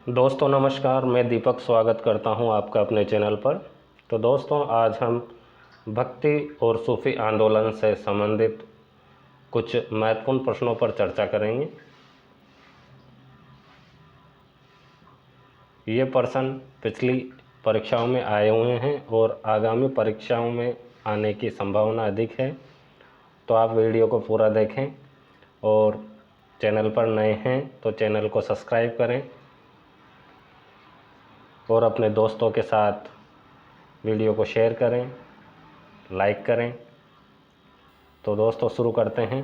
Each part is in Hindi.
दोस्तों नमस्कार, मैं दीपक स्वागत करता हूं आपका अपने चैनल पर। तो दोस्तों आज हम भक्ति और सूफ़ी आंदोलन से संबंधित कुछ महत्वपूर्ण प्रश्नों पर चर्चा करेंगे। ये प्रश्न पिछली परीक्षाओं में आए हुए हैं और आगामी परीक्षाओं में आने की संभावना अधिक है, तो आप वीडियो को पूरा देखें और चैनल पर नए हैं तो चैनल को सब्सक्राइब करें और अपने दोस्तों के साथ वीडियो को शेयर करें, लाइक करें। तो दोस्तों शुरू करते हैं।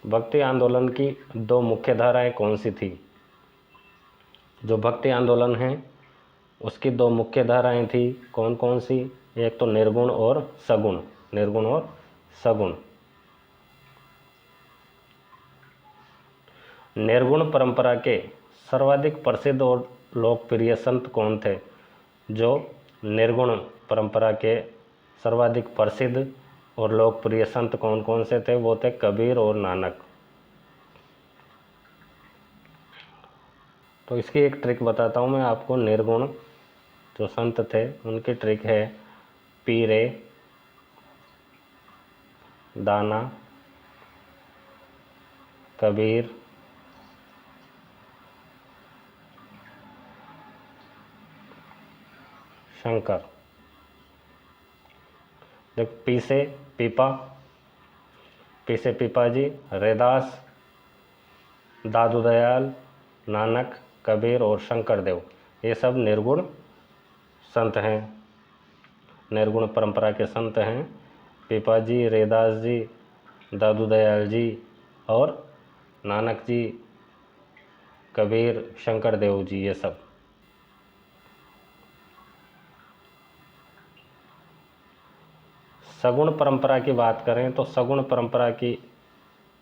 भक्ति आंदोलन की दो मुख्य धाराएं कौन सी थी? जो भक्ति आंदोलन है उसकी दो मुख्य धाराएं थी, कौन कौन सी? एक तो निर्गुण और सगुण। निर्गुण और सगुण। निर्गुण परंपरा के सर्वाधिक प्रसिद्ध और लोकप्रिय संत कौन थे? जो निर्गुण परंपरा के सर्वाधिक प्रसिद्ध और लोकप्रिय संत कौन कौन से थे? वो थे कबीर और नानक। तो इसकी एक ट्रिक बताता हूँ मैं आपको। निर्गुण जो संत थे उनकी ट्रिक है पीरे, दाना, कबीर, शंकर। देख, पी से पीपा, पी से पीपा जी, रैदास, दादू दयाल, नानक, कबीर और शंकर देव, ये सब निर्गुण संत हैं, निर्गुण परंपरा के संत हैं। पीपा जी, रैदास जी, दादू दयाल जी और नानक जी, कबीर, शंकर देव जी, ये सब। सगुण परंपरा की बात करें तो सगुण परंपरा की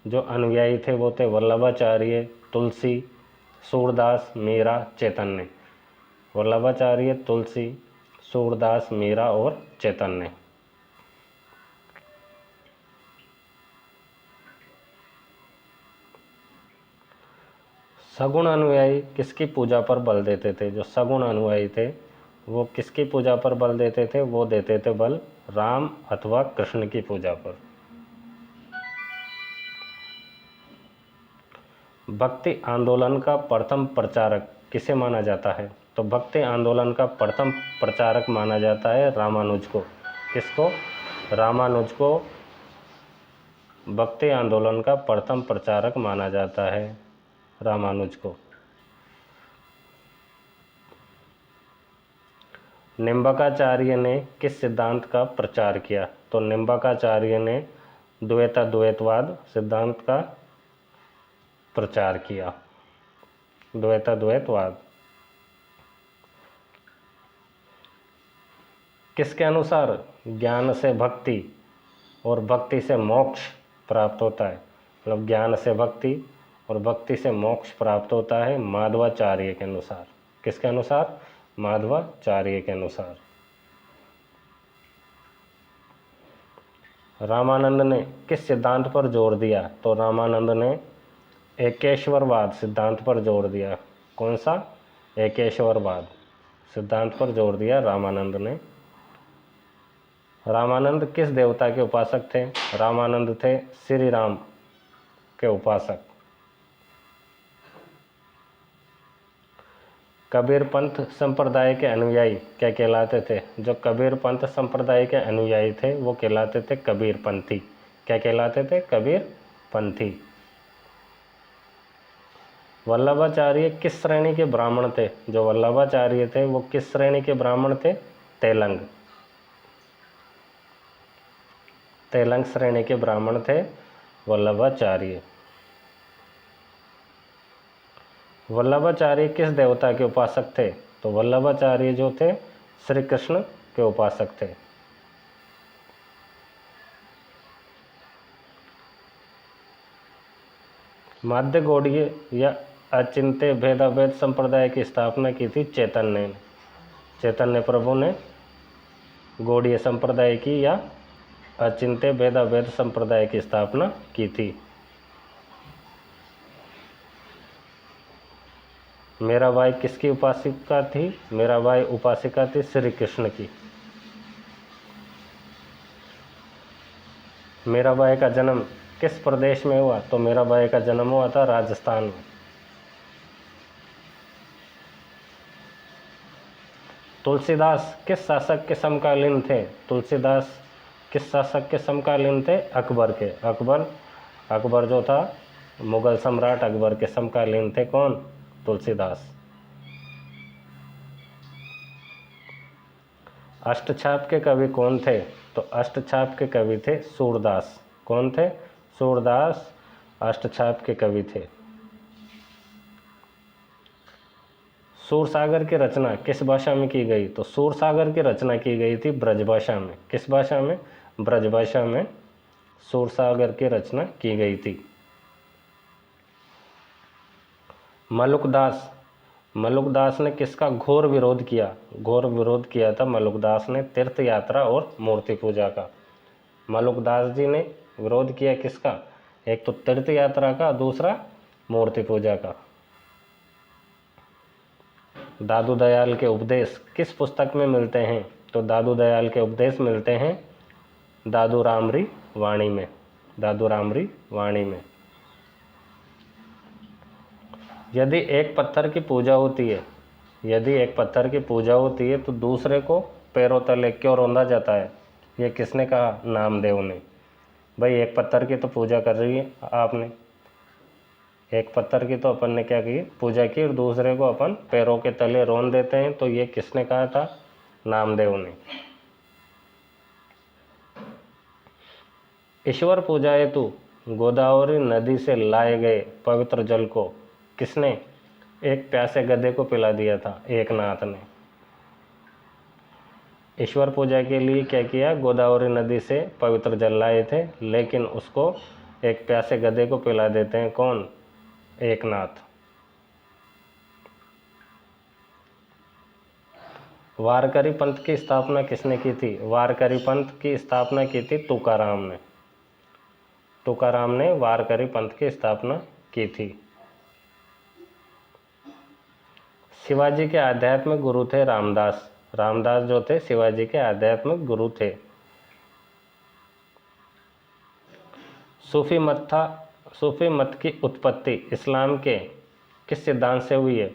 जो अनुयायी थे वो थे वल्लभाचार्य, तुलसी, सूरदास, मीरा, चैतन्य। वल्लभाचार्य, तुलसी, सूरदास, मीरा और चैतन्य। सगुण अनुयायी किसकी पूजा पर बल देते थे? जो सगुण अनुयायी थे वो किसकी पूजा पर बल देते थे? वो देते थे बल राम अथवा कृष्ण की पूजा पर। भक्ति आंदोलन का प्रथम प्रचारक किसे माना जाता है? तो भक्ति आंदोलन का प्रथम प्रचारक माना जाता है रामानुज को। किसको? रामानुज को भक्ति आंदोलन का प्रथम प्रचारक माना जाता है, रामानुज को। निम्बकाचार्य ने किस सिद्धांत का प्रचार किया? तो निम्बकाचार्य ने द्वैताद्वैतवाद सिद्धांत का प्रचार किया। द्वैताद्वैतवाद। किसके अनुसार ज्ञान से भक्ति और भक्ति से मोक्ष प्राप्त होता है? मतलब ज्ञान से भक्ति और भक्ति से मोक्ष प्राप्त होता है माधवाचार्य के अनुसार। किसके अनुसार? माधवाचार्य के अनुसार। रामानंद ने किस सिद्धांत पर जोर दिया? तो रामानंद ने एकेश्वरवाद सिद्धांत पर जोर दिया। कौन सा? एकेश्वरवाद सिद्धांत पर जोर दिया रामानंद ने। रामानंद किस देवता के उपासक थे? रामानंद थे श्री राम के उपासक। कबीर पंथ संप्रदाय के अनुयायी क्या कहलाते थे? जो कबीर पंथ संप्रदाय के अनुयायी थे वो कहलाते थे कबीर पंथी। क्या कहलाते थे? कबीर पंथी। वल्लभाचार्य किस श्रेणी के ब्राह्मण थे? जो वल्लभाचार्य थे वो किस श्रेणी के ब्राह्मण थे? तेलंग। तेलंग श्रेणी के ब्राह्मण थे वल्लभाचार्य। वल्लभाचार्य किस देवता के उपासक थे? तो वल्लभाचार्य जो थे श्री कृष्ण के उपासक थे। माध्य गौड़ीय या अचिंत्य भेदाभेद संप्रदाय की स्थापना की थी चैतन्य ने। चैतन्य प्रभु ने गौड़ीय संप्रदाय की या अचिंत्य भेदाभेद संप्रदाय की स्थापना की थी। मीराबाई किसकी उपासिका थी? मीराबाई उपासिका थी श्री कृष्ण की। मीराबाई का जन्म किस प्रदेश में हुआ? तो मीराबाई का जन्म हुआ था राजस्थान में। तुलसीदास किस शासक के समकालीन थे? तुलसीदास किस शासक के समकालीन थे? अकबर के। अकबर जो था मुगल सम्राट अकबर के समकालीन थे। कौन? तुलसीदास। अष्टछाप के कवि कौन थे? तो अष्टछाप के कवि थे सूरदास। कौन थे? सूरदास अष्टछाप के कवि थे। सूरसागर की रचना किस भाषा में की गई? तो सूरसागर की रचना की गई थी ब्रजभाषा में। किस भाषा में? ब्रजभाषा में सूरसागर की रचना की गई थी। मलुकदास ने किसका घोर विरोध किया? घोर विरोध किया था मलुकदास ने तीर्थ यात्रा और मूर्ति पूजा का। मलुकदास जी ने विरोध किया किसका? एक तो तीर्थ यात्रा का, दूसरा मूर्ति पूजा का। दादू दयाल के उपदेश किस पुस्तक में मिलते हैं? तो दादू दयाल के उपदेश मिलते हैं दादू रामरी वाणी में। दादू रामरी वाणी में। यदि एक पत्थर की पूजा होती है, यदि एक पत्थर की पूजा होती है तो दूसरे को पैरों तले क्यों रौंदा जाता है? ये किसने कहा? नामदेव ने। भाई एक पत्थर की तो पूजा कर रही है आपने, एक पत्थर की तो अपन ने क्या की? पूजा की, और दूसरे को अपन पैरों के तले रौंद देते हैं। तो ये किसने कहा था? नामदेव ने। ईश्वर पूजा हेतु गोदावरी नदी से लाए गए पवित्र जल को किसने एक प्यासे गधे को पिला दिया था? एकनाथ ने। ईश्वर पूजा के लिए क्या किया? गोदावरी नदी से पवित्र जल लाए थे, लेकिन उसको एक प्यासे गधे को पिला देते हैं। कौन? एकनाथ। वारकरी पंथ की स्थापना किसने की थी? वारकरी पंथ की स्थापना की थी तुकाराम ने। तुकाराम ने वारकरी पंथ की स्थापना की थी। शिवाजी के आध्यात्मिक गुरु थे रामदास। रामदास जो थे शिवाजी के आध्यात्मिक गुरु थे। सूफी मत की उत्पत्ति इस्लाम के किस सिद्धांत से हुई है?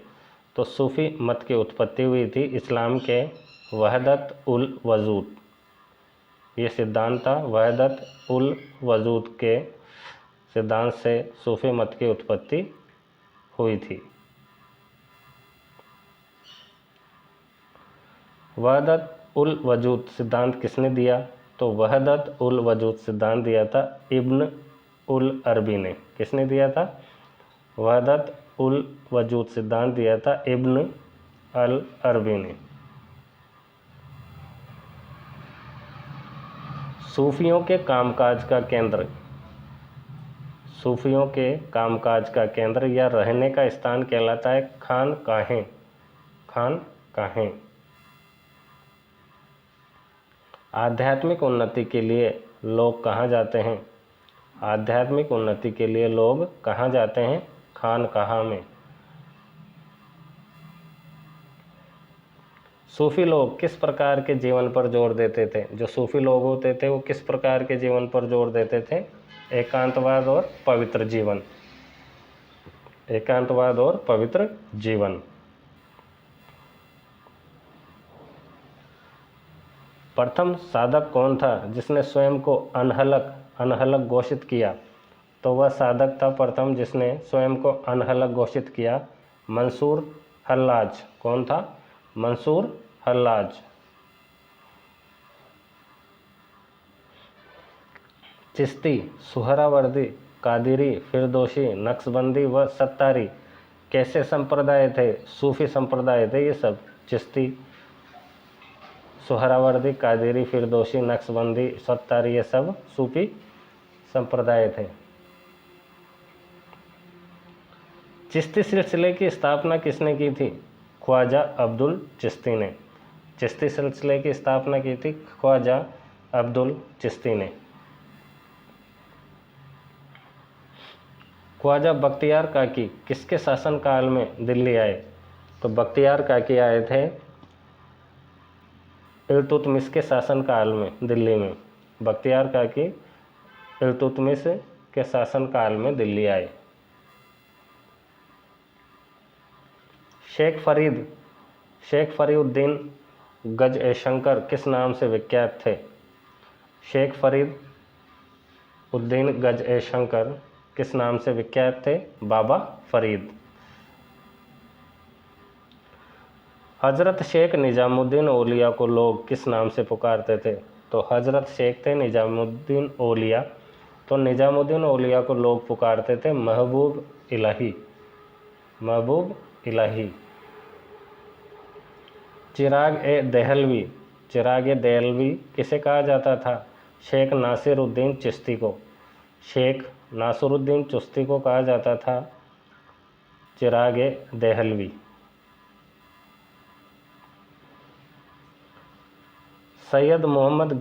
तो सूफी मत की उत्पत्ति हुई थी इस्लाम के वहदत उल वजूद। ये सिद्धांत था वहदत उल वजूद के सिद्धांत से सूफी मत की उत्पत्ति हुई थी। वहदत उल वजूद सिद्धांत किसने दिया? तो वहदत उल वजूद सिद्धांत दिया था इब्न उल अरबी ने। किसने दिया था? वहदत उल वजूद सिद्धांत दिया था इब्न अल अरबी ने। सूफियों के कामकाज का केंद्र, सूफियों के कामकाज का केंद्र या रहने का स्थान कहलाता है खानकाहें। खानकाहें। आध्यात्मिक उन्नति के लिए लोग कहाँ जाते हैं? आध्यात्मिक उन्नति के लिए लोग कहाँ जाते हैं? खानकाह में। सूफी लोग किस प्रकार के जीवन पर जोर देते थे? जो सूफी लोग होते थे वो किस प्रकार के जीवन पर जोर देते थे? एकांतवाद और पवित्र जीवन। एकांतवाद और पवित्र जीवन। प्रथम साधक कौन था जिसने स्वयं को अनहलक घोषित किया? तो वह साधक था प्रथम जिसने स्वयं को अनहलक घोषित किया मंसूर हल्लाज। कौन था? मंसूर हल्लाज। चिश्ती, सुहरावर्दी, कादिरी, फिरदोशी, नक्शबंदी व सत्तारी कैसे संप्रदाय थे? सूफी संप्रदाय थे ये सब। चिश्ती, सुहरावर्दी, कादिरी, फिरदोशी, नक्शबंदी, सत्तारी ये सब सूफी संप्रदाय थे। चिश्ती सिलसिले की स्थापना किसने की थी? ख्वाजा अब्दुल चिश्ती ने। चिश्ती सिलसिले की स्थापना की थी ख्वाजा अब्दुल चिश्ती ने। ख्वाजा बख्तियार काकी किसके शासनकाल में दिल्ली आए? तो बख्तियार काकी आए थे इल्तुतमिश के शासनकाल में दिल्ली में। बख्तियार काकी इल्तुतमिश के शासनकाल में दिल्ली आए। शेख फरीउद्दीन गज-ए-शंकर किस नाम से विख्यात थे? शेख फरीउद्दीन गज-ए-शंकर किस नाम से विख्यात थे? बाबा फरीद। हजरत शेख निजामुद्दीन औलिया को लोग किस नाम से पुकारते थे? तो हजरत शेख थे निजामुद्दीन औलिया, तो निजामुद्दीन औलिया को लोग पुकारते थे महबूब इलाही। महबूब इलाही। चिराग ए देहलवी किसे कहा जाता था? शेख नासिरुद्दीन चिश्ती को। शेख नासिरुद्दीन चिश्ती को कहा जाता था चिराग ए देहलवी। सैयद मोहम्मद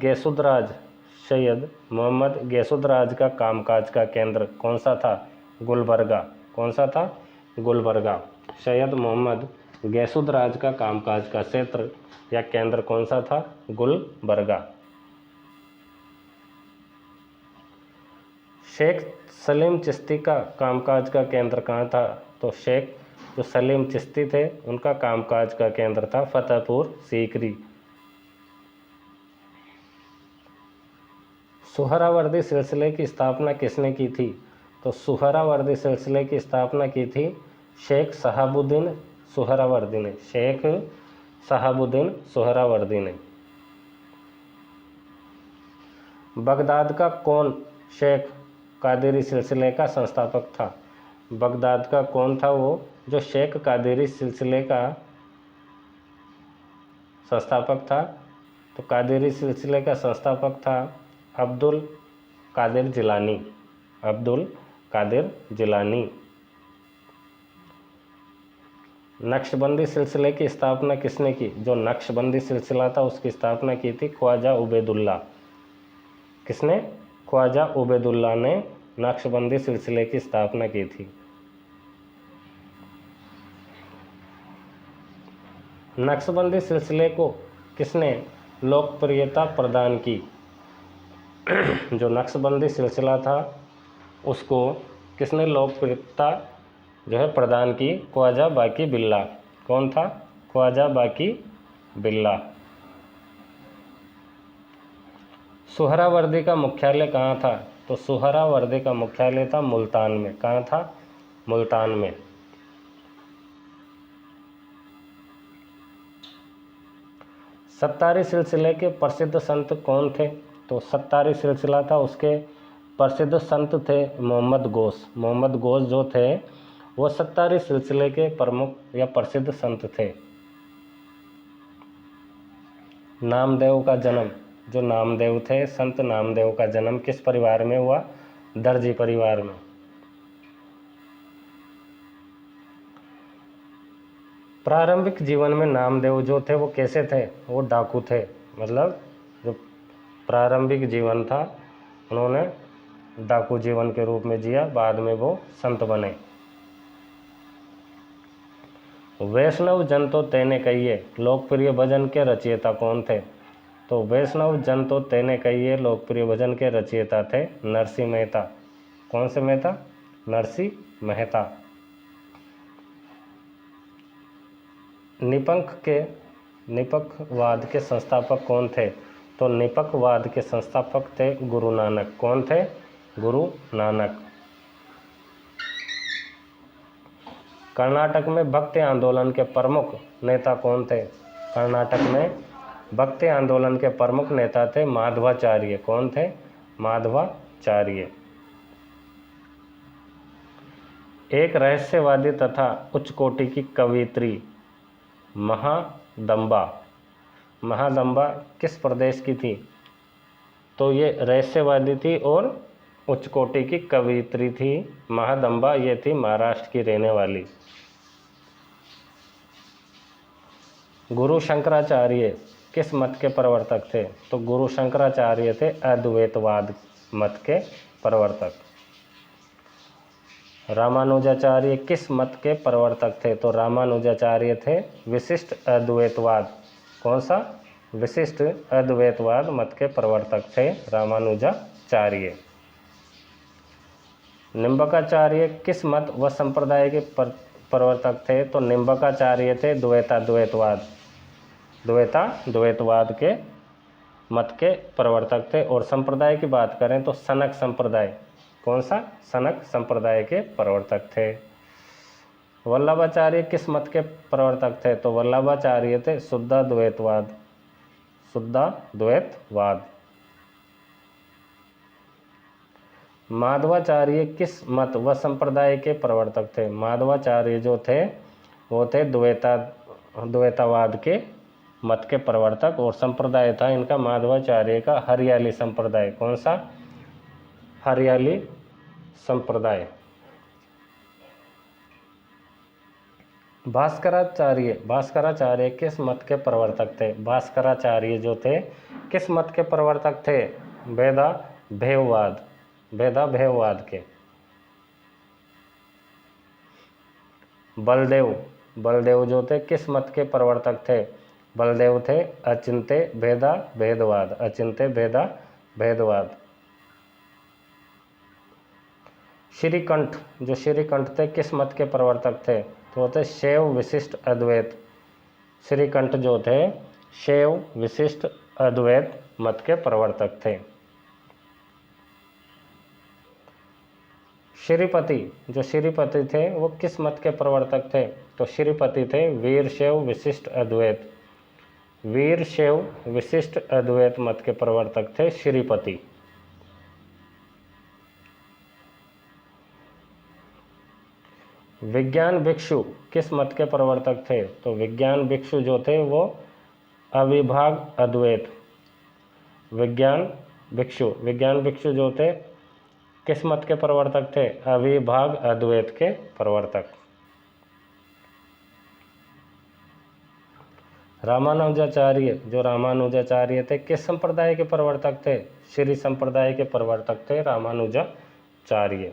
गैसुद्राज का कामकाज का केंद्र कौन सा था? गुलबर्गा। कौन सा था? गुलबर्गा। सैयद मोहम्मद गैसुद्राज का कामकाज का क्षेत्र या केंद्र कौन सा था? गुलबर्गा। शेख सलीम चिश्ती का कामकाज का केंद्र कहाँ था? तो शेख जो सलीम चिश्ती थे उनका कामकाज का केंद्र था फतेहपुर सीकरी। सुहरावर्दी सिलसिले की स्थापना किसने की थी? तो सुहरावर्दी सिलसिले की स्थापना की थी शेख शहाबुद्दीन सुहरावर्दी ने। शेख शहाबुद्दीन सुहरावर्दी ने। बगदाद का कौन शेख कादिरी सिलसिले का संस्थापक था? बगदाद का कौन था वो जो शेख कादिरी सिलसिले का संस्थापक था? तो कादिरी सिलसिले का संस्थापक था अब्दुल कादिर जिलानी। अब्दुल कादिर जिलानी। नक्शबंदी सिलसिले की स्थापना किसने की? जो नक्शबंदी सिलसिला था उसकी स्थापना की थी ख्वाजा उबैदुल्ला। किसने? ख्वाजा उबैदुल्ला ने नक्शबंदी सिलसिले की स्थापना की थी। नक्शबंदी सिलसिले को किसने लोकप्रियता प्रदान की? जो नक्शबंदी सिलसिला था उसको किसने लोकप्रियता जो है प्रदान की? ख्वाजा बाकी बिल्ला। कौन था? ख्वाजा बाकी बिल्ला। सुहरावर्दी का मुख्यालय कहाँ था? तो सुहरावर्दी का मुख्यालय था मुल्तान में। कहाँ था? मुल्तान में। सत्तारी सिलसिले के प्रसिद्ध संत कौन थे? तो सत्तारी सिलसिला था उसके प्रसिद्ध संत थे मोहम्मद गौस। मोहम्मद गौस जो थे वो सत्तारी सिलसिले के प्रमुख या प्रसिद्ध संत थे। नामदेव का जन्म, जो नामदेव थे संत नामदेव का जन्म किस परिवार में हुआ? दर्जी परिवार में। प्रारंभिक जीवन में नामदेव जो थे वो कैसे थे? वो डाकू थे। मतलब जो प्रारंभिक जीवन था उन्होंने डाकू जीवन के रूप में जिया, बाद में वो संत बने। वैष्णव जन तो तेने कहिए लोकप्रिय भजन के रचयिता कौन थे? तो वैष्णव जन तो तेने कहिए लोकप्रिय भजन के रचयिता थे नरसिंह मेहता। कौन से मेहता? नरसिंह मेहता। निपंखवाद के संस्थापक कौन थे? तो निपंखवाद के संस्थापक थे गुरु नानक। कौन थे? गुरु नानक। कर्नाटक में भक्ति आंदोलन के प्रमुख नेता कौन थे? कर्नाटक में भक्ति आंदोलन के प्रमुख नेता थे माधवाचार्य। कौन थे? माधवाचार्य। एक रहस्यवादी तथा उच्च कोटि की कवयित्री महादम्बा किस प्रदेश की थी? तो ये रहस्यवादी थी और उच्च कोटि की कवयित्री थी महादम्बा। ये थी महाराष्ट्र की रहने वाली। गुरु शंकराचार्य किस मत के प्रवर्तक थे? तो गुरु शंकराचार्य थे अद्वैतवाद मत के प्रवर्तक। रामानुजाचार्य किस मत के प्रवर्तक थे? तो रामानुजाचार्य थे विशिष्ट अद्वैतवाद। कौन सा? विशिष्ट अद्वैतवाद मत के प्रवर्तक थे रामानुजाचार्य। निम्बकाचार्य किस मत व संप्रदाय के प्रवर्तक थे? तो निम्बकाचार्य थे द्वैताद्वैतवाद के मत के प्रवर्तक थे। और संप्रदाय की बात करें तो सनक संप्रदाय। कौन सा? सनक संप्रदाय के प्रवर्तक थे। वल्लभाचार्य किस मत के प्रवर्तक थे? तो वल्लभाचार्य थे शुद्धाद्वैतवाद। माधवाचार्य किस मत व संप्रदाय के प्रवर्तक थे? माधवाचार्य जो थे वो थे द्वैतावाद के मत के प्रवर्तक। और संप्रदाय था इनका माधवाचार्य का हरियाली संप्रदाय। कौन सा? हरियाली संप्रदाय। भास्कराचार्य किस मत के प्रवर्तक थे? भास्कराचार्य जो थे किस मत के प्रवर्तक थे? भेदाभेववाद के। बलदेव जो थे किस मत के प्रवर्तक थे? बलदेव थे अचिंत्य भेदवाद। श्रीकंठ थे किस मत के प्रवर्तक थे? तो थे शैव विशिष्ट अद्वैत। श्रीकंठ जो थे शैव विशिष्ट अद्वैत मत के प्रवर्तक थे। श्रीपति थे वो किस मत के प्रवर्तक थे? तो श्रीपति थे वीर शैव विशिष्ट अद्वैत मत के प्रवर्तक थे श्रीपति। विज्ञान भिक्षु किस मत के प्रवर्तक थे? तो विज्ञान भिक्षु जो थे वो अविभाग अद्वैत। विज्ञान भिक्षु जो थे किस मत के प्रवर्तक थे? अविभाग अद्वैत के प्रवर्तक। रामानुजाचार्य थे किस संप्रदाय के प्रवर्तक थे? श्री संप्रदाय के प्रवर्तक थे रामानुजाचार्य।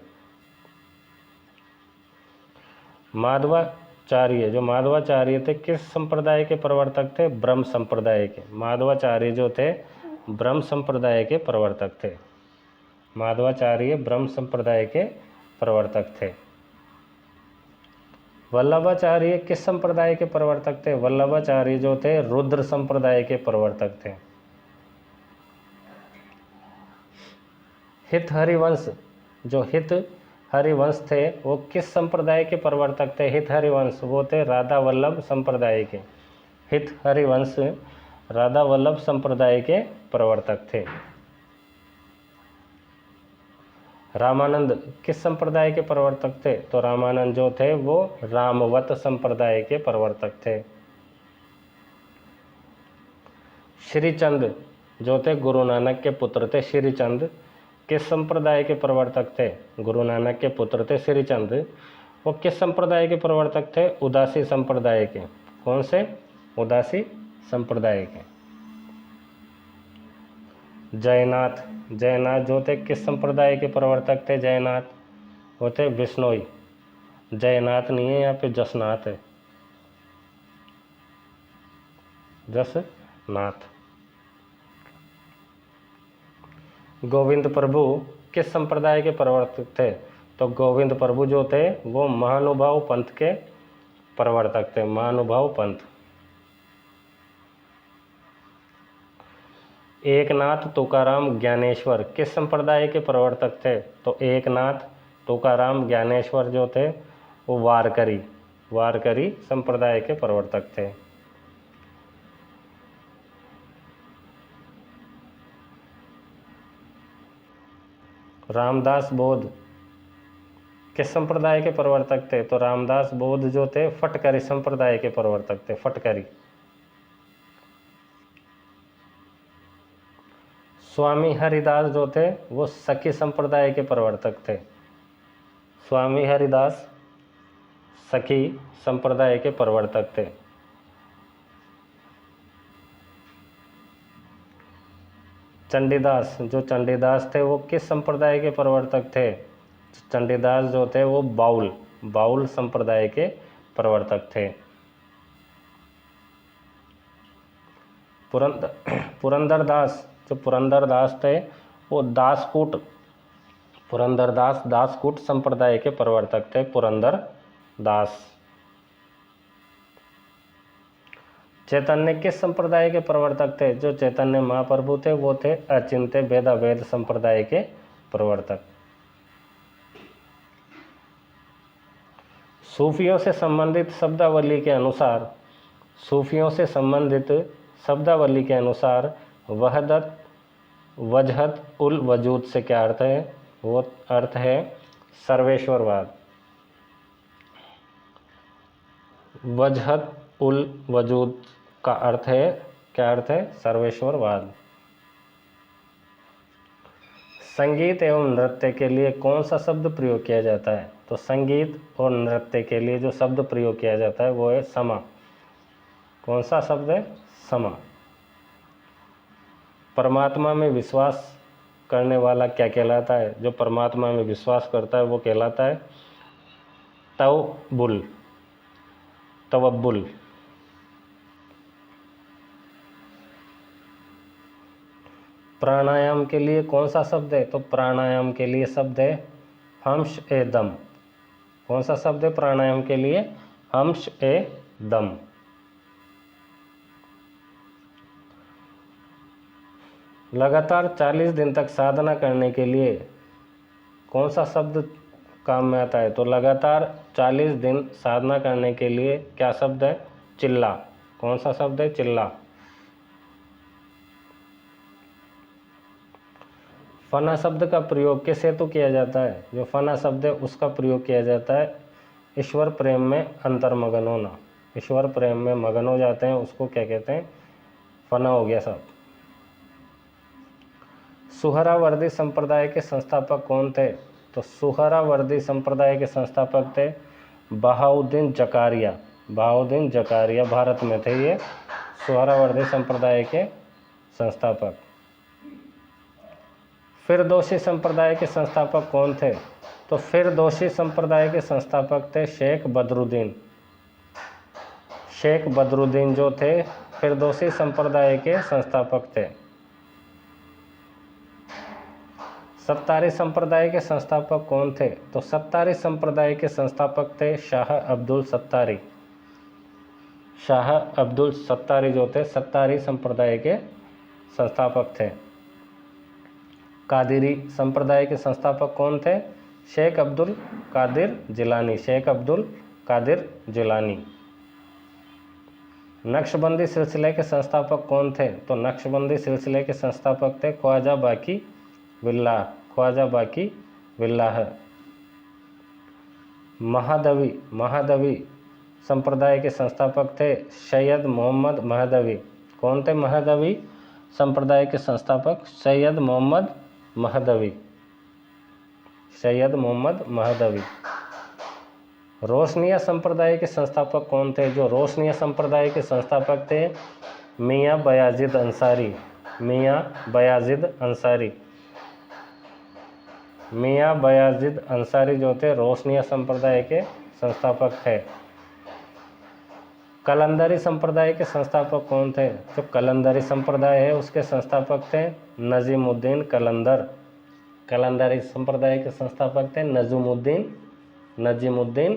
माधवाचार्य थे किस संप्रदाय के प्रवर्तक थे? ब्रह्म संप्रदाय के। माधवाचार्य जो थे ब्रह्म संप्रदाय के प्रवर्तक थे। माधवाचार्य ब्रह्म संप्रदाय के प्रवर्तक थे। वल्लभाचार्य किस संप्रदाय के प्रवर्तक थे? वल्लभाचार्य जो थे रुद्र संप्रदाय के प्रवर्तक थे। हित हरिवंश थे वो किस संप्रदाय के प्रवर्तक थे? हित हरिवंश वो थे राधा वल्लभ संप्रदाय के। हित हरिवंश राधा वल्लभ संप्रदाय के प्रवर्तक थे। रामानंद किस संप्रदाय के प्रवर्तक थे? तो रामानंद जो थे वो रामवत संप्रदाय के प्रवर्तक थे। श्रीचंद जो थे गुरु नानक के पुत्र थे। श्रीचंद किस संप्रदाय के प्रवर्तक थे? गुरु नानक के पुत्र थे श्रीचंद। वो किस संप्रदाय के प्रवर्तक थे? उदासी संप्रदाय के। कौन से? उदासी संप्रदाय के। जयनाथ जो थे किस संप्रदाय के प्रवर्तक थे? जयनाथ वो थे बिश्नोई। जयनाथ नहीं है, यहाँ पे जसनाथ है। जसनाथ। गोविंद प्रभु किस संप्रदाय के प्रवर्तक थे? तो गोविंद प्रभु जो थे वो महानुभाव पंथ के प्रवर्तक थे। महानुभाव पंथ। एकनाथ तुकाराम ज्ञानेश्वर किस संप्रदाय के प्रवर्तक थे? तो एकनाथ तुकाराम ज्ञानेश्वर जो थे वो वारकरी संप्रदाय के प्रवर्तक थे। रामदास बोध किस संप्रदाय के प्रवर्तक थे? तो रामदास बोध जो थे फटकरी संप्रदाय के प्रवर्तक थे। फटकरी। स्वामी हरिदास जो थे वो सखी संप्रदाय के प्रवर्तक थे। स्वामी हरिदास सखी संप्रदाय के प्रवर्तक थे। चंडीदास थे वो किस संप्रदाय के प्रवर्तक थे? चंडीदास जो थे वो बाउल संप्रदाय के प्रवर्तक थे। पुरंदरदास जो पुरंदरदास थे वो पुरंदरदास दासकूट संप्रदाय के प्रवर्तक थे। पुरंदरदास। चैतन्य किस संप्रदाय के प्रवर्तक थे? जो चैतन्य महाप्रभु थे वो थे अचिंत्य वेदावेद संप्रदाय के प्रवर्तक। सूफियों से संबंधित शब्दावली के अनुसार वजहत उल वजूद से क्या अर्थ है? वो अर्थ है सर्वेश्वरवाद। वजहत उल वजूद का अर्थ है, क्या अर्थ है? सर्वेश्वरवाद। संगीत एवं नृत्य के लिए कौन सा शब्द प्रयोग किया जाता है? तो संगीत और नृत्य के लिए जो शब्द प्रयोग किया जाता है वो है समा। कौन सा शब्द है? समा। परमात्मा में विश्वास करने वाला क्या कहलाता है? जो परमात्मा में विश्वास करता है वो कहलाता है तवब्बुल। प्राणायाम के लिए कौन सा शब्द है? तो प्राणायाम के लिए शब्द है हंस ए दम। कौन सा शब्द है प्राणायाम के लिए? हंस ए दम। लगातार 40 दिन तक साधना करने के लिए कौन सा शब्द काम में आता है? तो लगातार 40 दिन साधना करने के लिए क्या शब्द है? चिल्ला। कौन सा शब्द है? चिल्ला। फना शब्द का प्रयोग किस हेतु किया जाता है? जो फना शब्द है उसका प्रयोग किया जाता है ईश्वर प्रेम में अंतर्मगन होना। ईश्वर प्रेम में मगन हो जाते हैं, उसको क्या कहते हैं? फना हो गया सब। सुहरावर्दी संप्रदाय के संस्थापक कौन थे? तो सुहरावर्दी संप्रदाय के संस्थापक थे बहाउद्दीन जकारिया। बहाउद्दीन जकारिया भारत में थे ये सुहरावर्दी संप्रदाय के संस्थापक। फिरदौसी संप्रदाय के संस्थापक कौन थे? तो फिरदौसी संप्रदाय के संस्थापक थे शेख बदरुद्दीन। शेख बदरुद्दीन जो थे फिरदौसी संप्रदाय के संस्थापक थे। सत्तारी संप्रदाय के संस्थापक कौन थे? तो सत्तारी संप्रदाय के संस्थापक थे शाह अब्दुल सत्तारी। शाह अब्दुल सत्तारी जो थे सत्तारी संप्रदाय के संस्थापक थे। कादिरी संप्रदाय के संस्थापक कौन थे? शेख अब्दुल कादिर जिलानी। शेख अब्दुल कादिर जिलानी। नक्शबंदी सिलसिले के संस्थापक कौन थे? तो नक्शबंदी सिलसिले के संस्थापक थे ख्वाजा बाकी बिल्लाह। ख्वाजा बाकी बिल्लाह। महादवी संप्रदाय के संस्थापक थे सैयद मोहम्मद महदवी। कौन थे महदवी संप्रदाय के संस्थापक? सैयद मोहम्मद महदवी। सैयद मोहम्मद महदवी। रोशनिया संप्रदाय के संस्थापक कौन थे? जो रोशनिया संप्रदाय के संस्थापक थे मियाँ बयाजिद अंसारी। मियाँ बयाजिद अंसारी। मियाँ बयाजिद अंसारी जो थे रोशनिया संप्रदाय के संस्थापक थे। कलंदरी संप्रदाय के संस्थापक कौन थे? जो कलंदरी संप्रदाय है उसके संस्थापक थे नजीमुद्दीन कलंदर। कलंदरी संप्रदाय के संस्थापक थे नजीमुद्दीन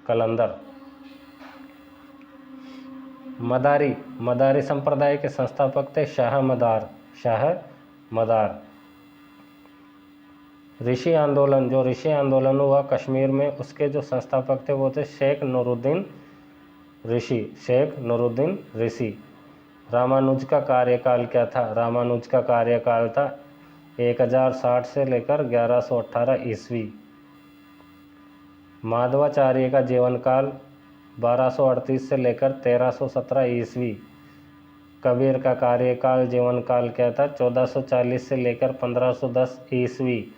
कलंदर। मदारी संप्रदाय के संस्थापक थे शाह मदार। ऋषि आंदोलन जो ऋषि आंदोलन हुआ कश्मीर में उसके जो संस्थापक थे वो थे शेख नूरुद्दीन ऋषि। रामानुज का कार्यकाल क्या था? रामानुज का कार्यकाल था 1060 से लेकर 1118 ईस्वी। माधवाचार्य का जीवन काल 1238 से लेकर 1317 ईस्वी। कबीर का कार्यकाल जीवन काल क्या था? 1440 से लेकर 1510 ईस्वी।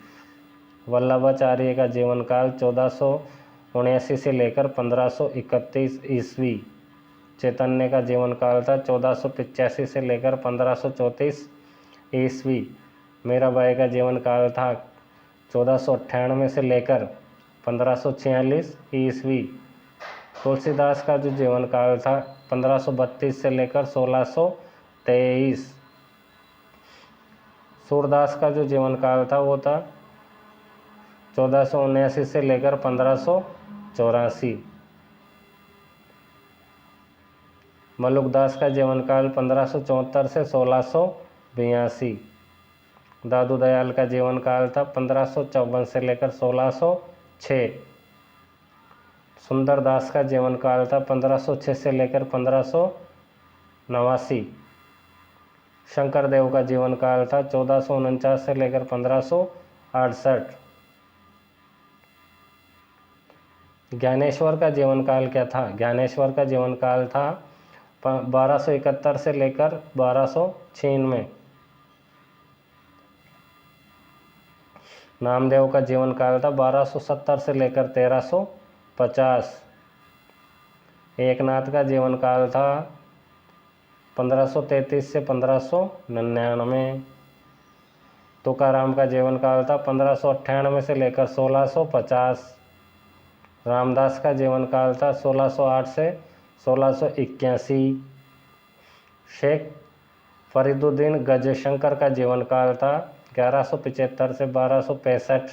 वल्लभाचार्य का जीवन काल 1479 से लेकर 1531 ईस्वी। चैतन्य का जीवन काल था 1485 से लेकर 1534 ईस्वी। मीराबाई का जीवन काल था 1498 से लेकर 1546 ईस्वी। तुलसीदास का जो जीवन काल था 1532 से लेकर 1623। सूरदास का जो जीवन काल था वो था 1479 से लेकर 1584। मलुकदास का जीवन काल 1574 से 1682। दादू दयाल का जीवन काल था 1554 से लेकर 1606। सुंदरदास का जीवन काल था 1506 से लेकर 1589। शंकर देव का जीवन काल था 1449 से लेकर 1568। ज्ञानेश्वर का जीवन काल क्या था? ज्ञानेश्वर का जीवन काल था 1271 से लेकर 1296। नामदेव का जीवन काल था 1270 से लेकर 1350। एकनाथ का जीवन काल था 1533 से 1599। तुकाराम का जीवन काल था 1598 से लेकर 1650। रामदास का जीवन काल था 1608 से 1681। शेख फरीदुद्दीन गजशंकर का जीवन काल था 1175 से 1265।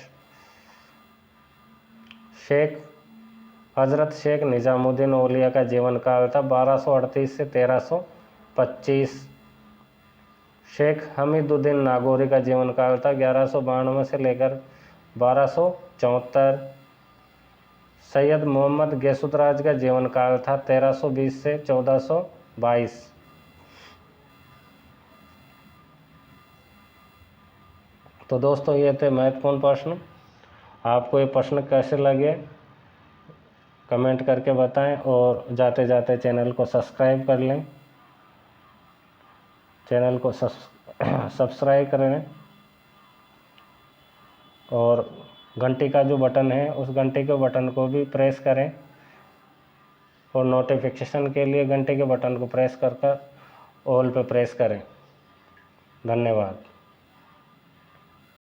हज़रत शेख निज़ामुद्दीन औलिया का जीवन काल था 1238 से 1325। शेख हमीदुद्दीन नागौरी का जीवन काल था 1192 से लेकर 1274। सैयद मोहम्मद गैसुतराज का जीवन काल था 1320 से 1422। तो दोस्तों ये थे महत्वपूर्ण प्रश्न। आपको ये प्रश्न कैसे लगे कमेंट करके बताएं और जाते जाते चैनल को सब्सक्राइब कर लें। चैनल को सब्सक्राइब करें और घंटी का जो बटन है उस घंटी के बटन को भी प्रेस करें और नोटिफिकेशन के लिए घंटे के बटन को प्रेस कर ऑल पे प्रेस करें। धन्यवाद।